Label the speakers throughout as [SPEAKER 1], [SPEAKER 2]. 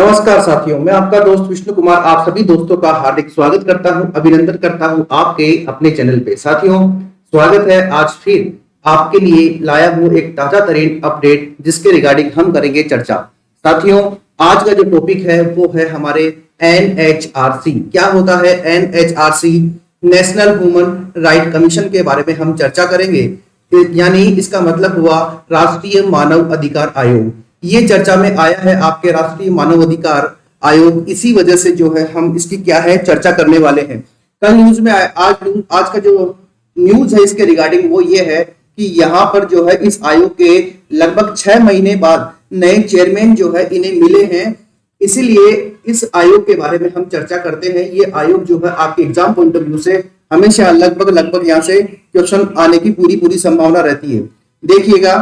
[SPEAKER 1] नमस्कार साथियों, मैं आपका दोस्त विष्णु कुमार आप सभी दोस्तों का हार्दिक स्वागत करता हूं, अभिनंदन करता हूं आपके अपने चैनल पे। साथियों, स्वागत है। आज फिर आपके लिए लाया हूं एक ताजा तरीन अपडेट जिसके रिगार्डिंग हम करेंगे चर्चा। साथियों, आज का जो टॉपिक है वो है हमारे एनएचआरसी। क्या होता है NHRC? National human right commission के बारे में हम चर्चा करेंगे। यानी इसका मतलब हुआ राष्ट्रीय मानव अधिकार आयोग। ये चर्चा में आया है आपके राष्ट्रीय मानव अधिकार आयोग, इसी वजह से जो है हम इसकी क्या है चर्चा करने वाले हैं। कल न्यूज में आज का जो न्यूज है इसके रिगार्डिंग वो ये है कि यहाँ पर जो है इस आयोग के लगभग 6 महीने बाद नए चेयरमैन जो है इन्हें मिले हैं, इसीलिए इस आयोग के बारे में हम चर्चा करते हैं। ये आयोग जो है आपके एग्जाम पॉइंट ऑफ व्यू से हमेशा लगभग यहाँ से क्वेश्चन आने की पूरी संभावना रहती है। देखिएगा,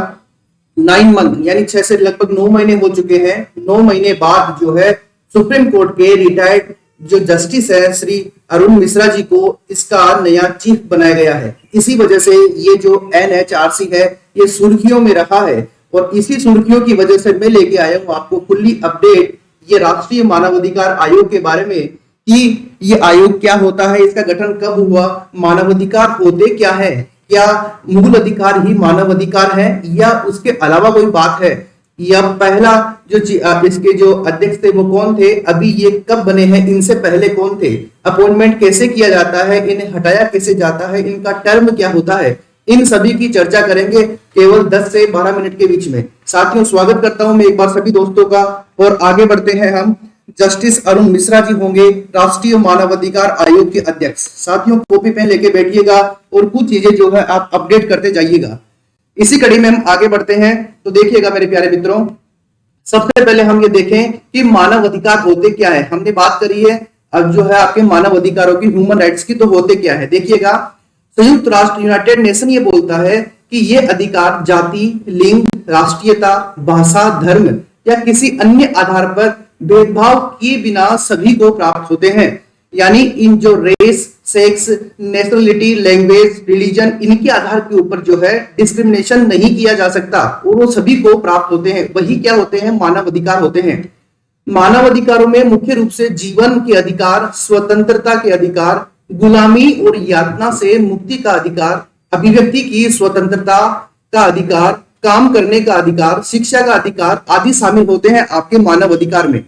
[SPEAKER 1] 9 मंथ यानी 6 से लगभग 9 महीने हो चुके हैं। 9 महीने बाद जो है सुप्रीम कोर्ट के रिटायर्ड जो जस्टिस है श्री अरुण मिश्रा जी को इसका नया चीफ बनाया गया है। इसी वजह से ये जो एनएचआरसी है ये सुर्खियों में रहा है और इसी सुर्खियों की वजह से मैं लेके आया हूं आपको फुल्ली अपडेट ये राष्ट्रीय मानवाधिकार आयोग के बारे में कि ये आयोग क्या होता है, इसका गठन कब हुआ, मानवाधिकार होते क्या है, क्या मूल अधिकार ही मानव अधिकार है या उसके अलावा कोई बात है, या पहला जो इसके जो अध्यक्ष थे वो कौन थे, अभी ये कब बने हैं, इनसे पहले कौन थे, अपॉइंटमेंट कैसे किया जाता है, इन्हें हटाया कैसे जाता है, इनका टर्म क्या होता है, इन सभी की चर्चा करेंगे केवल 10 से 12 मिनट के बीच में। साथियों, स्वागत करता हूं मैं एक बार सभी दोस्तों का और आगे बढ़ते हैं हम। जस्टिस अरुण मिश्रा जी होंगे राष्ट्रीय मानवाधिकार आयोग के अध्यक्ष। साथियों, कॉपी पेन लेके बैठिएगा और कुछ चीजें जो है आप अपडेट करते जाइएगा। इसी कड़ी में हम आगे बढ़ते हैं। तो देखिएगा मेरे प्यारे मित्रों, सबसे पहले हम ये देखें कि मानव अधिकार होते क्या है। हमने बात करी है अब जो है आपके मानव अधिकारों की, ह्यूमन राइट्स की, तो होते क्या है। देखिएगा, संयुक्त राष्ट्र यूनाइटेड नेशन ये बोलता है कि ये अधिकार जाति, लिंग, राष्ट्रीयता, भाषा, धर्म या किसी अन्य आधार पर भेदभाव किए बिना सभी को प्राप्त होते हैं। यानी इन जो race, sex, nationality, language, religion, इनके आधार के ऊपर जो है डिस्क्रिमिनेशन नहीं किया जा सकता और वो सभी को प्राप्त होते हैं। वही क्या होते हैं? मानव अधिकार होते हैं। मानव अधिकारों में मुख्य रूप से जीवन के अधिकार, स्वतंत्रता के अधिकार, गुलामी और यातना से मुक्ति का अधिकार, अभिव्यक्ति की स्वतंत्रता का अधिकार, काम करने का अधिकार, शिक्षा का अधिकार आदि शामिल होते हैं आपके मानव अधिकार में।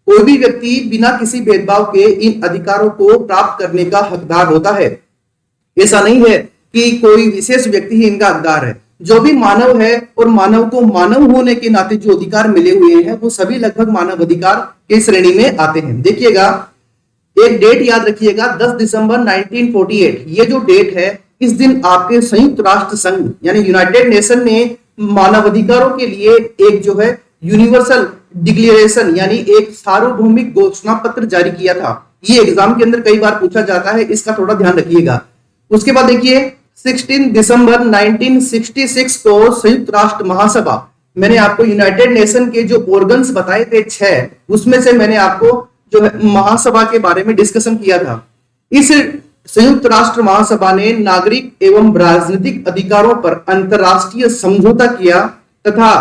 [SPEAKER 1] कोई भी व्यक्ति बिना किसी भेदभाव के इन अधिकारों को प्राप्त करने का हकदार होता है। ऐसा नहीं है कि कोई विशेष व्यक्ति ही इनका हकदार है। जो भी मानव है और मानव को मानव होने के नाते जो अधिकार मिले हुए हैं वो सभी लगभग मानव अधिकार की श्रेणी में आते हैं। देखिएगा, एक डेट याद रखिएगा, 10 दिसंबर 1948। ये जो डेट है, इस दिन आपके संयुक्त राष्ट्र संघ यानी यूनाइटेड नेशन ने मानवाधिकारों के लिए एक जो है यूनिवर्सल डिक्लेरेशन यानी एक सार्वभौमिक घोषणा पत्र जारी किया था। ये एग्जाम के अंदर कई बार पूछा जाता है, इसका थोड़ा ध्यान रखिएगा। उसके बाद देखिए, 16 दिसंबर 1966 को संयुक्त राष्ट्र महासभा, मैंने आपको यूनाइटेड नेशन के जो ऑर्गन्स बताए थे 6, उसमें से मैंने आपको जो है महासभा के बारे में डिस्कशन किया था। इस संयुक्त राष्ट्र महासभा ने नागरिक एवं राजनीतिक अधिकारों पर अंतरराष्ट्रीय समझौता किया तथा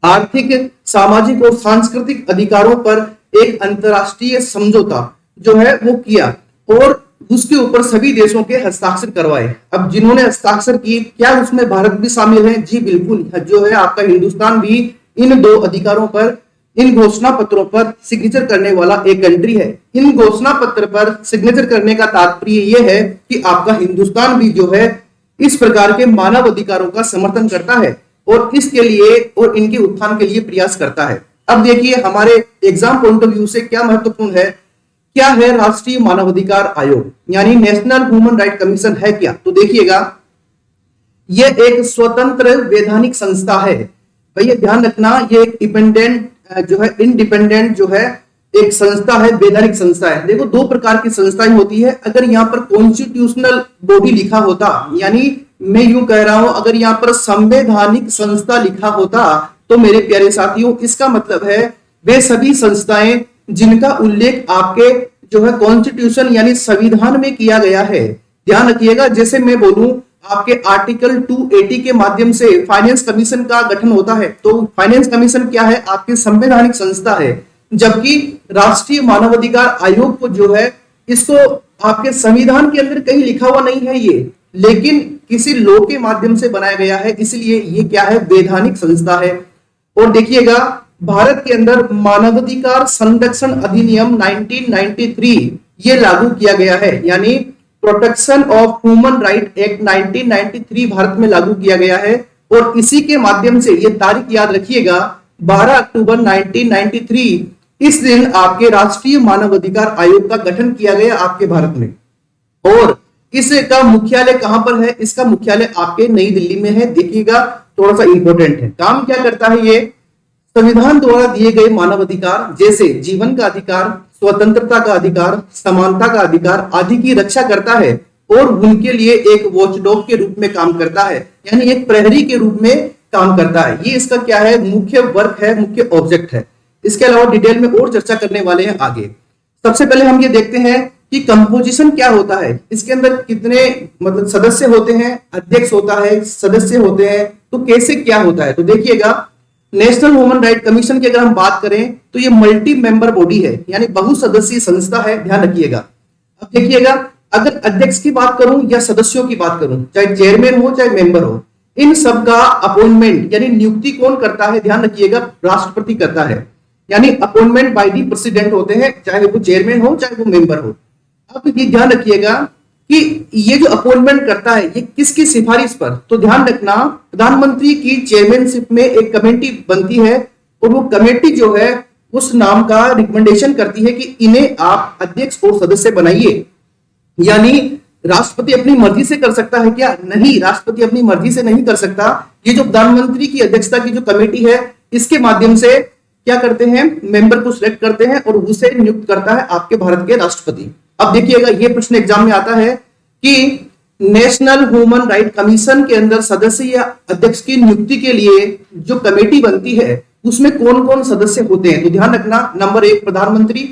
[SPEAKER 1] आर्थिक, सामाजिक और सांस्कृतिक अधिकारों पर एक अंतरराष्ट्रीय समझौता जो है वो किया और उसके ऊपर सभी देशों के हस्ताक्षर करवाए। अब जिन्होंने हस्ताक्षर किए, क्या उसमें भारत भी शामिल है? जी बिल्कुल, जो है आपका हिंदुस्तान भी इन 2 अधिकारों पर, इन घोषणा पत्रों पर सिग्नेचर करने वाला एक कंट्री है। इन घोषणा पत्र पर सिग्नेचर करने का तात्पर्य यह है कि आपका हिंदुस्तान भी जो है इस प्रकार के मानव अधिकारों का समर्थन करता है और इसके लिए और इनके उत्थान के लिए प्रयास करता है। अब देखिए, हमारे एग्जाम पॉइंट ऑफ व्यू से क्या महत्वपूर्ण है, क्या है राष्ट्रीय मानवाधिकार आयोग यानी नेशनल ह्यूमन राइट कमीशन है क्या? तो देखिएगा, यह एक स्वतंत्र वैधानिक संस्था है। भैया ध्यान रखना, ये एक इंडिपेंडेंट जो है एक संस्था है, वैधानिक संस्था है। देखो, 2 प्रकार की संस्थाएं होती है। अगर यहाँ पर कॉन्स्टिट्यूशनल बॉडी लिखा होता, यानी मैं यूं कह रहा हूं, अगर यहाँ पर संवैधानिक संस्था लिखा होता तो मेरे प्यारे साथियों इसका मतलब है वे सभी संस्थाएं जिनका उल्लेख आपके जो है कॉन्स्टिट्यूशन यानी संविधान में किया गया है। ध्यान रखिएगा, जैसे मैं बोलूं आपके आर्टिकल 280 के माध्यम से फाइनेंस कमीशन का गठन होता है, तो फाइनेंस कमीशन क्या है? आपकी संवैधानिक संस्था है। जबकि राष्ट्रीय मानवाधिकार आयोग को जो है, इसको आपके संविधान के अंदर कहीं लिखा हुआ नहीं है ये, लेकिन किसी लॉ के माध्यम से बनाया गया है, इसलिए ये क्या है, वैधानिक संस्था है। और देखिएगा, भारत के अंदर मानवाधिकार संरक्षण अधिनियम 1993 ये लागू किया गया है, यानी protection of human right act 1993 Bharat में लागू किया गया है। और इसी के माध्यम से, ये तारीख याद रखिएगा, 12 अक्टूबर 1993, इस दिन आपके राष्ट्रीय मानवाधिकार आयोग का गठन किया गया आपके भारत में। और इसका मुख्यालय कहां पर है? इसका मुख्यालय आपके नई दिल्ली में है। देखिएगा, थोड़ा सा इंपॉर्टेंट है। काम क्या करता है ये? संविधान द्वारा दिए गए मानवाधिकार जैसे जीवन का अधिकार, स्वतंत्रता का अधिकार, समानता का अधिकार आदि की रक्षा करता है और उनके लिए एक वॉचडॉग के रूप में काम करता है, यानी एक प्रहरी के रूप में काम करता है। ये इसका क्या है? मुख्य वर्क है, मुख्य ऑब्जेक्ट है। इसके अलावा डिटेल में और चर्चा करने वाले हैं आगे। सबसे पहले हम ये देखते हैं कि कंपोजिशन क्या होता है, इसके अंदर कितने मतलब सदस्य होते हैं, अध्यक्ष होता है, सदस्य होते हैं, तो कैसे क्या होता है। तो देखिएगा, नेशनल ह्यूमन राइट कमीशन की अगर हम बात करें तो ये मल्टी मेंबर बॉडी है, यानी बहुसदस्यीय संस्था है, ध्यान रखिएगा। अब देखिएगा, अगर अध्यक्ष की बात करूं या सदस्यों की बात करूं, चाहे चेयरमैन हो चाहे मेंबर हो, इन सब का अपॉइंटमेंट यानी नियुक्ति कौन करता है? ध्यान रखिएगा, राष्ट्रपति करता है, यानी अपॉइंटमेंट बाय दी प्रेसिडेंट होते हैं, चाहे वो चेयरमैन हो चाहे वो मेंबर हो। अब ये ध्यान रखिएगा कि ये जो अपॉइंटमेंट करता है ये किसकी सिफारिश पर? तो ध्यान रखना, प्रधानमंत्री की चेयरमैनशिप में एक कमेटी बनती है और वो कमेटी जो है उस नाम का रिकमेंडेशन करती है कि इन्हें आप अध्यक्ष और सदस्य बनाइए। यानी राष्ट्रपति अपनी मर्जी से कर सकता है क्या? नहीं, राष्ट्रपति अपनी मर्जी से नहीं कर सकता। ये जो प्रधानमंत्री की अध्यक्षता की जो कमेटी है, इसके माध्यम से क्या करते हैं? मेंबर को सिलेक्ट करते हैं और उसे नियुक्त करता है आपके भारत के राष्ट्रपति। अब देखिएगा, ये प्रश्न एग्जाम में आता है कि नेशनल ह्यूमन राइट कमीशन के अंदर सदस्य या अध्यक्ष की नियुक्ति के लिए जो कमेटी बनती है उसमें कौन कौन सदस्य होते हैं। तो ध्यान रखना, नंबर 1 प्रधानमंत्री,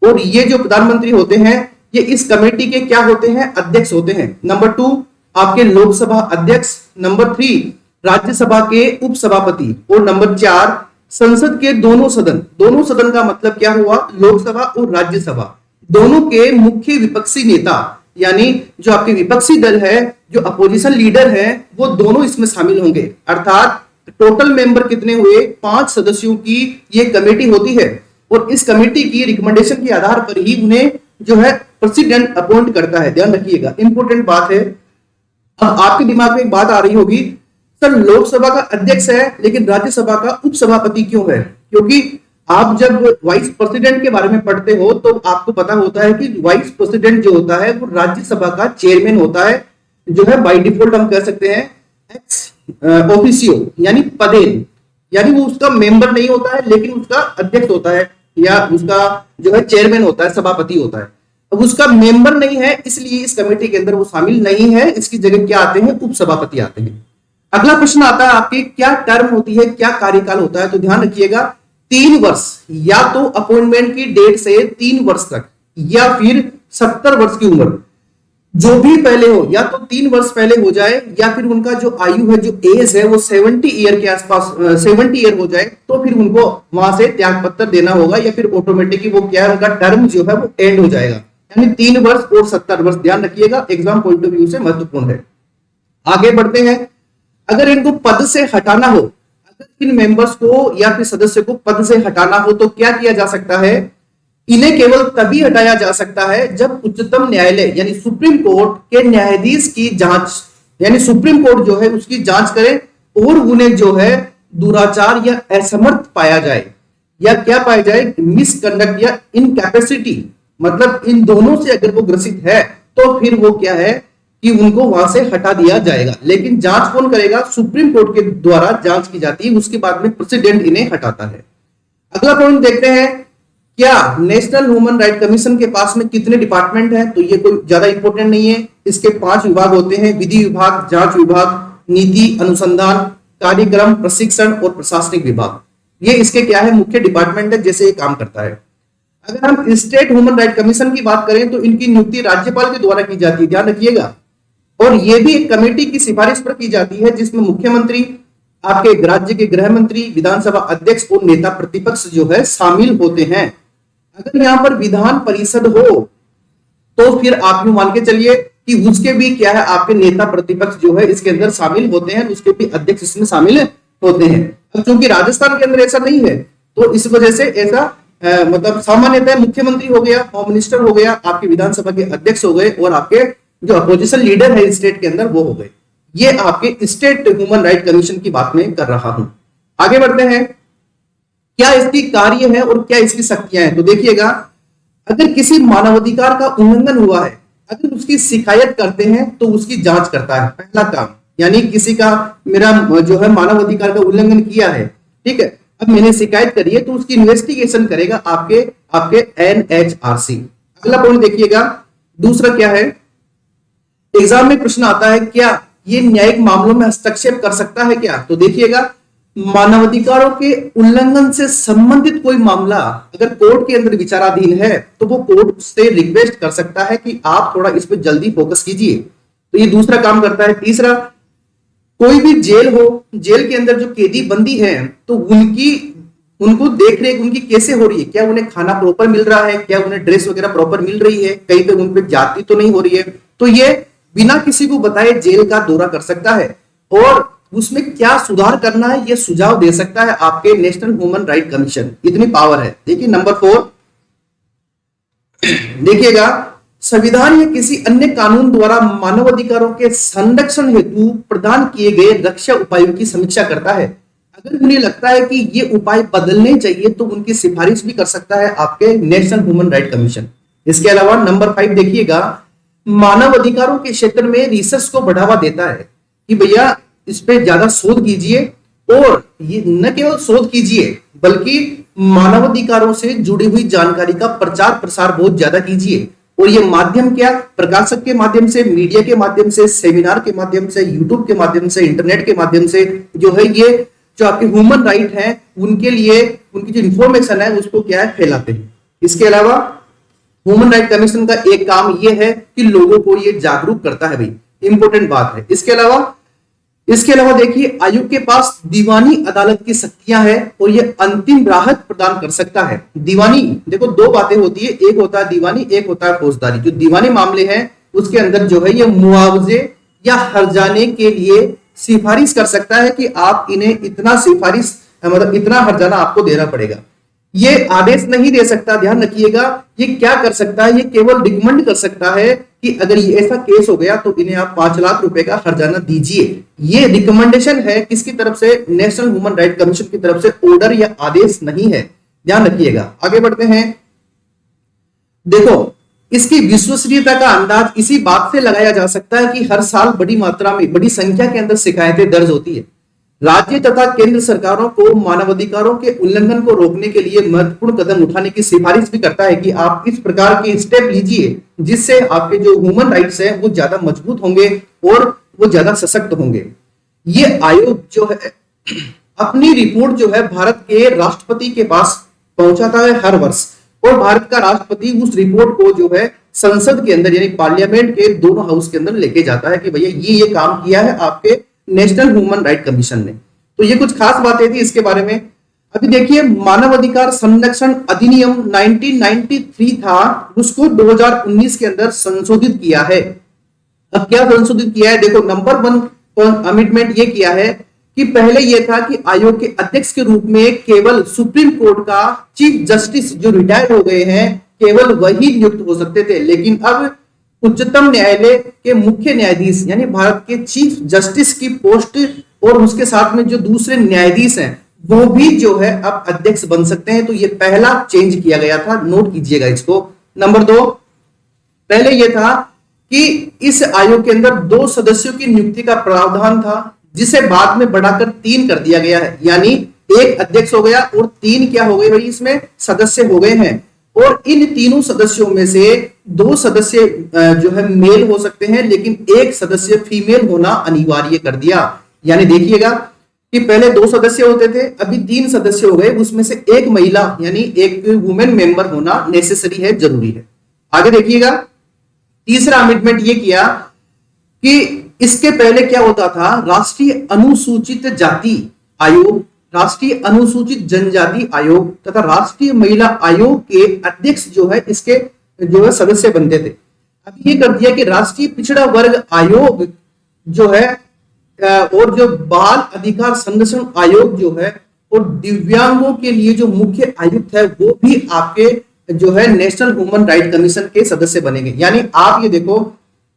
[SPEAKER 1] और ये जो प्रधानमंत्री होते हैं ये इस कमेटी के क्या होते हैं? अध्यक्ष होते हैं। नंबर 2 आपके लोकसभा अध्यक्ष, नंबर 3 राज्यसभा के उपसभापति, और नंबर 4 संसद के दोनों सदन। दोनों सदन का मतलब क्या हुआ? लोकसभा और राज्यसभा दोनों के मुख्य विपक्षी नेता, यानी जो आपके विपक्षी दल है, जो अपोजिशन लीडर है, वो दोनों इसमें शामिल होंगे। अर्थात टोटल मेंबर कितने हुए? 5 सदस्यों की ये कमेटी होती है और इस कमेटी की रिकमेंडेशन के आधार पर ही उन्हें जो है प्रेसिडेंट अपॉइंट करता है। ध्यान रखिएगा, इंपॉर्टेंट बात है। अब आपके दिमाग में एक बात आ रही होगी, सर लोकसभा का अध्यक्ष है लेकिन राज्यसभा का उपसभापति क्यों है? क्योंकि आप जब वाइस प्रेसिडेंट के बारे में पढ़ते हो तो आपको पता होता है कि वाइस प्रेसिडेंट जो होता है वो राज्यसभा का चेयरमैन होता है, जो है बाय डिफॉल्ट हम कह सकते हैं एक्स ऑफिसियो, यानी पदेन, यानी वो उसका मेंबर नहीं होता है लेकिन उसका अध्यक्ष होता है या उसका जो है चेयरमैन होता है, सभापति होता है। अब उसका मेंबर नहीं है इसलिए इस कमेटी के अंदर वो शामिल नहीं है, इसकी जगह क्या आते हैं? उपसभापति आते हैं। अगला प्रश्न आता है आपके, क्या टर्म होती है, क्या कार्यकाल होता है? तो ध्यान रखिएगा, 3 वर्ष, या तो अपॉइंटमेंट की डेट से 3 वर्ष तक, या फिर 70 वर्ष की उम्र, जो भी पहले हो, या तो 3 वर्ष पहले हो जाए या फिर उनका जो आयु है, जो एज है वो 70 ईयर के आसपास 70 ईयर हो जाए तो फिर उनको वहां से त्याग पत्र देना होगा, या फिर ऑटोमेटिकली वो क्या है, उनका टर्म जो है वो एंड हो जाएगा। यानी 3 वर्ष और 70 वर्ष, ध्यान रखिएगा, एग्जाम पॉइंट ऑफ व्यू से महत्वपूर्ण है। आगे बढ़ते हैं, अगर इनको पद से हटाना हो, अगर इन मेंबर्स को या फिर सदस्य को पद से हटाना हो तो क्या किया जा सकता है? इन्हें केवल तभी हटाया जा सकता है जब उच्चतम न्यायालय यानी सुप्रीम कोर्ट के न्यायाधीश की जांच, यानी सुप्रीम कोर्ट जो है उसकी जांच करे और उन्हें जो है दुराचार या असमर्थ पाया जाए, या क्या पाया जाए? मिसकंडक्ट या इनकैपेसिटी, मतलब इन दोनों से अगर वो ग्रसित है तो फिर वो क्या है कि उनको वहां से हटा दिया जाएगा। लेकिन जांच कौन करेगा? सुप्रीम कोर्ट के द्वारा जांच की जाती है, उसके बाद में प्रेसिडेंट इन्हें हटाता है। अगला पॉइंट देखते हैं, क्या नेशनल ह्यूमन राइट कमीशन के पास में कितने डिपार्टमेंट हैं? तो ये कोई ज्यादा इंपॉर्टेंट नहीं है। इसके 5 विभाग होते हैं, विधि विभाग, जांच विभाग, नीति अनुसंधान, कार्यक्रम, प्रशिक्षण और प्रशासनिक विभाग। ये इसके क्या है? मुख्य डिपार्टमेंट है, जैसे ये काम करता है। अगर हम स्टेट ह्यूमन राइट कमीशन की बात करें तो इनकी नियुक्ति राज्यपाल के द्वारा की जाती है, ध्यान रखिएगा, और यह भी एक कमेटी की सिफारिश पर की जाती है जिसमें मुख्यमंत्री, आपके राज्य के गृह मंत्री, विधानसभा अध्यक्ष और नेता प्रतिपक्ष जो है शामिल होते हैं। अगर यहाँ पर विधान परिषद हो तो फिर आप यूं मान के चलिए कि उसके भी क्या है, आपके नेता प्रतिपक्ष जो है इसके अंदर शामिल होते हैं, उसके भी अध्यक्ष इसमें शामिल होते हैं। अब चूंकि राजस्थान के अंदर ऐसा नहीं है तो इस वजह से ऐसा मतलब सामान्यतः मुख्यमंत्री हो गया, होम मिनिस्टर हो गया, आपके विधानसभा के अध्यक्ष हो गए और आपके जो अपोजिशन लीडर है स्टेट के अंदर वो हो गए। ये आपके स्टेट ह्यूमन राइट कमीशन की बात में कर रहा हूं। आगे बढ़ते हैं, क्या इसकी कार्य है और क्या इसकी शक्तियां हैं। तो देखिएगा, अगर किसी मानवाधिकार का उल्लंघन हुआ है, अगर उसकी शिकायत करते हैं तो उसकी जांच करता है, पहला काम। यानी किसी का मेरा जो है मानवाधिकार का उल्लंघन किया है, ठीक है, अब मैंने शिकायत करी है तो उसकी इन्वेस्टिगेशन करेगा आपके एनएचआरसी। अगला पॉइंट देखिएगा, दूसरा क्या है, एग्जाम में प्रश्न आता है क्या ये न्यायिक मामलों में हस्तक्षेप कर सकता है क्या। तो देखिएगा, मानवाधिकारों के उल्लंघन से संबंधित कोई मामला अगर कोर्ट के अंदर विचाराधीन है तो वो कोर्ट से रिक्वेस्ट कर सकता है कि आप थोड़ा इस पे जल्दी फोकस कीजिए। तो ये दूसरा काम करता है। तीसरा, कोई भी जेल हो, जेल के अंदर जो कैदी बंदी है तो उनको देख रेख उनकी कैसे हो रही है, क्या उन्हें खाना प्रॉपर मिल रहा है, क्या उन्हें ड्रेस वगैरह प्रॉपर मिल रही है, कहीं पे उन पे जाती तो नहीं हो रही है। तो ये बिना किसी को बताए जेल का दौरा कर सकता है और उसमें क्या सुधार करना है ये सुझाव दे सकता है आपके नेशनल ह्यूमन राइट कमीशन। इतनी पावर है। देखिए नंबर 4 देखिएगा, संविधान या किसी अन्य कानून द्वारा मानवाधिकारों के संरक्षण हेतु प्रदान किए गए रक्षा उपायों की समीक्षा करता है। अगर उन्हें लगता है कि ये उपाय बदलने चाहिए तो उनकी सिफारिश भी कर सकता है आपके नेशनल ह्यूमन राइट कमीशन। इसके अलावा नंबर 5 देखिएगा, मानव अधिकारों के क्षेत्र में रिसर्च को बढ़ावा देता है कि भैया इस पे ज्यादा शोध कीजिए और ये न केवल शोध कीजिए बल्कि मानवाधिकारों से जुड़ी हुई जानकारी का प्रचार प्रसार बहुत ज्यादा कीजिए। और ये माध्यम क्या, प्रकाशक के माध्यम से, मीडिया के माध्यम से, सेमिनार के माध्यम से, यूट्यूब के माध्यम से, इंटरनेट के माध्यम से जो है ये जो आपके ह्यूमन राइट है उनके लिए उनकी जो इंफॉर्मेशन है उसको क्या है फैलाते हैं। इसके अलावा ह्यूमन राइट कमीशन का एक काम ये है कि लोगों को ये जागरूक करता है भाई, इंपॉर्टेंट बात है। इसके अलावा देखिए, आयोग के पास दीवानी अदालत की शक्तियां हैं और ये अंतिम राहत प्रदान कर सकता है। दीवानी, देखो दो बातें होती है, एक होता है दीवानी, एक होता है फौजदारी। जो दीवानी मामले हैं उसके अंदर जो है ये मुआवजे या हर्जाने के लिए सिफारिश कर सकता है कि आप इन्हें इतना सिफारिश मतलब इतना हर्जाना आपको देना पड़ेगा। ये आदेश नहीं दे सकता, ध्यान रखिएगा। ये क्या कर सकता है, ये केवल रिकमेंड कर सकता है कि अगर ये ऐसा केस हो गया तो इन्हें आप 5 लाख रुपए का हर्जाना दीजिए। ये रिकमेंडेशन है किसकी तरफ से, नेशनल ह्यूमन राइट कमीशन की तरफ से, ऑर्डर या आदेश नहीं है, ध्यान रखिएगा। आगे बढ़ते हैं, देखो इसकी विश्वसनीयता का अंदाज इसी बात से लगाया जा सकता है कि हर साल बड़ी मात्रा में, बड़ी संख्या के अंदर शिकायतें दर्ज होती है। राज्य तथा केंद्र सरकारों को मानवाधिकारों के उल्लंघन को रोकने के लिए महत्वपूर्ण कदम उठाने की सिफारिश भी करता है कि आप इस प्रकार के स्टेप लीजिए जिससे आपके जो ह्यूमन राइट्स हैं वो ज्यादा मजबूत होंगे और वो ज्यादा सशक्त होंगे। ये आयोग जो है अपनी रिपोर्ट जो है भारत के राष्ट्रपति के पास पहुंचाता है हर वर्ष और भारत का राष्ट्रपति उस रिपोर्ट को जो है संसद के अंदर यानी पार्लियामेंट के दोनों हाउस के अंदर लेके जाता है कि भैया ये काम किया है आपके नेशनल ह्यूमन राइट कमीशन ने। तो ये कुछ खास बातें थी इसके बारे में। अभी देखिए, मानव अधिकार संरक्षण अधिनियम 1993 था, उसको 2019 के अंदर संशोधित किया है। अब क्या संशोधित किया है, देखो नंबर 1 अमेंडमेंट ये किया है कि पहले ये था कि आयोग के अध्यक्ष के रूप में केवल सुप्रीम कोर्ट का चीफ जस्टिस जो रिटायर हो गए हैं केवल वही नियुक्त हो सकते थे, लेकिन अब उच्चतम न्यायालय के मुख्य न्यायाधीश यानी भारत के चीफ जस्टिस की पोस्ट और उसके साथ में जो दूसरे न्यायाधीश हैं वो भी जो है अब अध्यक्ष बन सकते हैं। तो ये पहला चेंज किया गया था, नोट कीजिएगा इसको। नंबर 2, पहले ये था कि इस आयोग के अंदर 2 सदस्यों की नियुक्ति का प्रावधान था जिसे बाद में बढ़ाकर 3 कर दिया गया है, यानी 1 अध्यक्ष हो गया और 3 क्या हो गए भाई इसमें सदस्य हो गए हैं। और इन तीनों सदस्यों में से 2 सदस्य जो है मेल हो सकते हैं लेकिन 1 सदस्य फीमेल होना अनिवार्य कर दिया। यानी देखिएगा कि पहले 2 सदस्य होते थे, अभी 3 सदस्य हो गए, उसमें से 1 महिला यानी 1 वुमेन मेंबर होना नेसेसरी है, जरूरी है। आगे देखिएगा, तीसरा अमेंडमेंट ये किया कि इसके पहले क्या होता था, राष्ट्रीय अनुसूचित जाति आयोग, राष्ट्रीय अनुसूचित जनजाति आयोग तथा राष्ट्रीय महिला आयोग के अध्यक्ष जो है इसके जो है सदस्य बनते थे। अब ये कर दिया कि राष्ट्रीय पिछड़ा वर्ग आयोग जो है और जो बाल अधिकार संरक्षण आयोग जो है और दिव्यांगों के लिए जो मुख्य आयुक्त है वो भी आपके जो है नेशनल ह्यूमन राइट कमीशन के सदस्य बनेंगे। यानी आप ये देखो,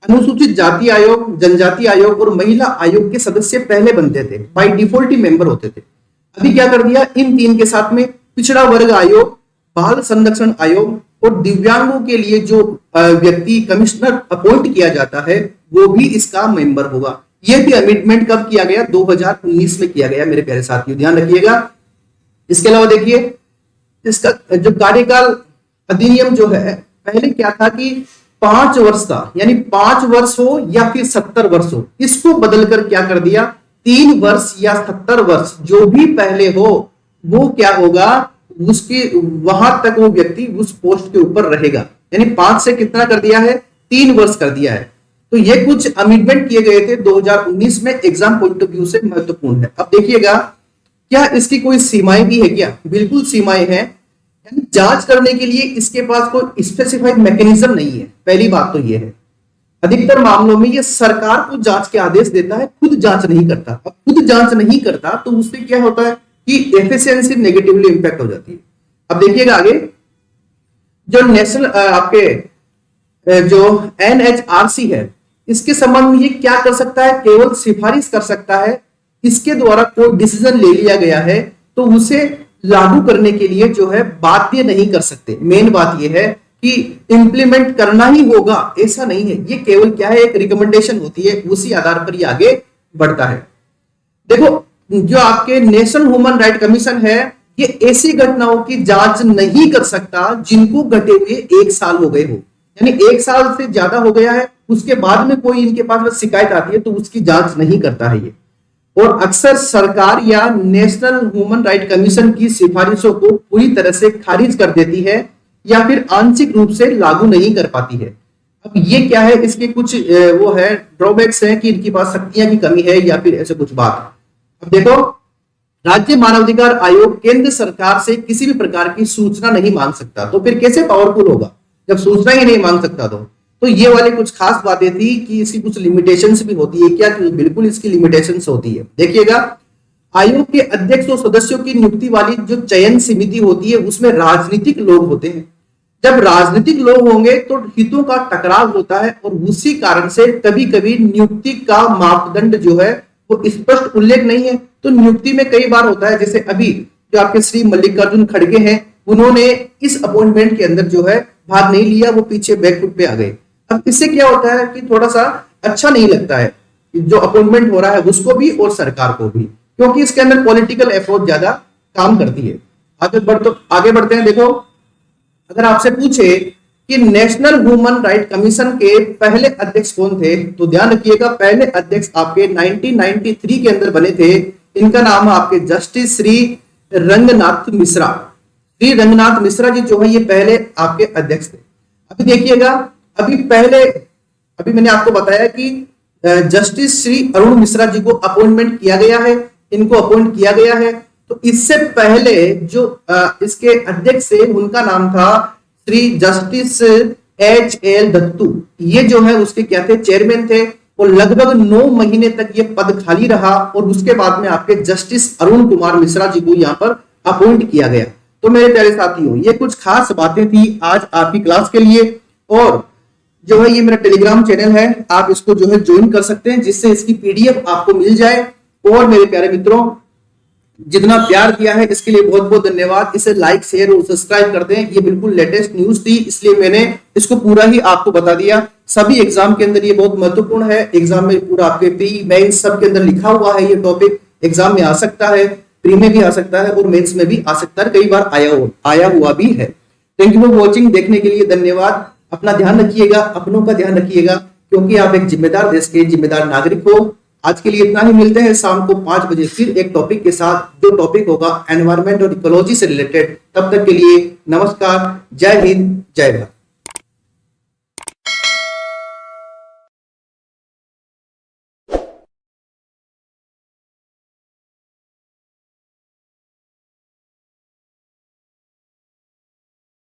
[SPEAKER 1] अनुसूचित जाति आयोग, जनजाति आयोग और महिला आयोग के सदस्य पहले बनते थे, बाय डिफॉल्ट ही मेंबर होते थे। अभी क्या कर दिया, इन तीन के साथ में पिछड़ा वर्ग आयोग, बाल संरक्षण आयोग और दिव्यांगों के लिए जो व्यक्ति कमिश्नर अपॉइंट किया जाता है वो भी इसका मेंबर होगा। ये भी अमेंडमेंट कब किया गया, 2019 में किया गया मेरे प्यारे साथियों, ध्यान रखिएगा। इसके अलावा देखिए इसका जो कार्यकाल अधिनियम जो है, पहले क्या था कि 5 वर्ष था, यानी 5 वर्ष हो या फिर 70 वर्ष हो, इसको बदलकर क्या कर दिया 3 वर्ष या 70 वर्ष, जो भी पहले हो वो क्या होगा, उसके वहां तक वो व्यक्ति उस पोस्ट के ऊपर रहेगा। यानी 5 से कितना कर दिया है, 3 वर्ष कर दिया है। तो ये कुछ अमेंडमेंट किए गए थे 2019 में, एग्जाम पॉइंट ऑफ व्यू से महत्वपूर्ण है। अब देखिएगा क्या इसकी कोई सीमाएं भी है क्या, बिल्कुल सीमाएं हैं। जांच करने के लिए इसके पास कोई स्पेसिफाइड मैकेनिज्म नहीं है, पहली बात तो ये है। अधिकतर मामलों में ये सरकार को जांच के आदेश देता है, खुद जांच नहीं करता। अब खुद जांच नहीं करता तो उससे क्या होता है कि एफिशिएंसी नेगेटिवली इंपैक्ट हो जाती है। अब देखिएगा आगे, जो नेशनल आपके जो NHRC है, इसके संबंध में ये क्या कर सकता है, केवल सिफारिश कर सकता है। इसके द्वारा कोई डिसीजन ले लिया गया है तो उसे लागू करने के लिए जो है बाध्य नहीं कर सकते। मेन बात यह है कि इंप्लीमेंट करना ही होगा ऐसा नहीं है, ये केवल क्या है, एक रिकमेंडेशन होती है, उसी आधार पर ये आगे बढ़ता है। देखो जो आपके नेशनल ह्यूमन राइट कमीशन है, ये ऐसी घटनाओं की जांच नहीं कर सकता जिनको घटे हुए 1 साल हो गए हो, यानी 1 साल से ज्यादा हो गया है, उसके बाद में कोई इनके पास शिकायत आती है तो उसकी जांच नहीं करता है ये। और अक्सर सरकार या नेशनल ह्यूमन राइट कमीशन की सिफारिशों को पूरी तरह से खारिज कर देती है या फिर आंशिक रूप से लागू नहीं कर पाती है। अब ये क्या है, इसके कुछ वो है ड्रॉबैक्स हैं कि इनके पास शक्तियां की कमी है या फिर ऐसे कुछ बात। अब देखो, राज्य मानवाधिकार आयोग केंद्र सरकार से किसी भी प्रकार की सूचना नहीं मांग सकता, तो फिर कैसे पावरफुल होगा जब सूचना ही नहीं मांग सकता। तो ये वाले कुछ खास बातें थी कि इसकी कुछ लिमिटेशंस भी होती है क्या, कि बिल्कुल इसकी लिमिटेशंस होती है। देखिएगा, आयोग के अध्यक्ष और सदस्यों की नियुक्ति वाली जो चयन समिति होती है उसमें राजनीतिक लोग होते हैं। जब राजनीतिक लोग होंगे तो हितों का टकराव होता है और उसी कारण से कभी कभी नियुक्ति का मापदंड जो है वो स्पष्ट उल्लेख नहीं है। तो नियुक्ति में कई बार होता है, जैसे अभी जो आपके श्री मल्लिकार्जुन खड़गे हैं, उन्होंने इस अपॉइंटमेंट के अंदर जो है भाग नहीं लिया, वो पीछे बैकफुट पे आ गए। अब इससे क्या होता है कि थोड़ा सा अच्छा नहीं लगता है जो अपॉइंटमेंट हो रहा है उसको भी और सरकार को भी, क्योंकि इसके अंदर पॉलिटिकल एफर्ट ज्यादा काम करती है। आगे बढ़ते हैं। देखो, अगर आपसे पूछे कि नेशनल ह्यूमन राइट कमीशन के पहले अध्यक्ष कौन थे, तो ध्यान रखिएगा पहले अध्यक्ष आपके 1993 के अंदर बने थे। इनका नाम है आपके जस्टिस श्री रंगनाथ मिश्रा। श्री रंगनाथ मिश्रा जी जो है ये पहले आपके अध्यक्ष थे। अभी देखिएगा, अभी मैंने आपको बताया कि जस्टिस श्री अरुण मिश्रा जी को अपॉइंटमेंट किया गया है, इनको अपॉइंट किया गया है। तो इससे पहले जो इसके अध्यक्ष थे उनका नाम था श्री जस्टिस HL दत्तू। ये जो है उसके क्या थे, चेयरमैन थे और लगभग 9 महीने तक ये पद खाली रहा और उसके बाद में आपके जस्टिस अरुण कुमार मिश्रा जी को यहाँ पर अपॉइंट किया गया। तो मेरे प्यारे साथियों, ये कुछ खास बातें थी आज आपकी क्लास के लिए। और जो है ये मेरा टेलीग्राम चैनल है, आप इसको जो है ज्वाइन कर सकते हैं जिससे इसकी PDF आपको मिल जाए। और मेरे प्यारे मित्रों, जितना प्यार दिया है इसके लिए बहुत बहुत धन्यवाद। इसे लाइक, शेयर और सब्सक्राइब कर दें। ये बिल्कुल लेटेस्ट न्यूज थी, इसलिए मैंने इसको पूरा ही आपको बता दिया। सभी एग्जाम के अंदर ये बहुत महत्वपूर्ण है। एग्जाम में पूरा आपके प्री मेंस सब के अंदर लिखा हुआ है, ये टॉपिक एग्जाम में आ सकता है, प्री में भी आ सकता है और मेंस में भी आ सकता है, कई बार आया हुआ भी है। थैंक यू फॉर वॉचिंग, देखने के लिए धन्यवाद। अपना ध्यान रखिएगा, अपनों का ध्यान रखिएगा, क्योंकि आप एक जिम्मेदार देश के जिम्मेदार नागरिक हो। आज के लिए इतना ही, मिलते हैं शाम को 5 बजे फिर एक टॉपिक के साथ, जो टॉपिक होगा एनवायरमेंट और इकोलॉजी से रिलेटेड। तब तक के लिए नमस्कार, जय हिंद, जय भारत।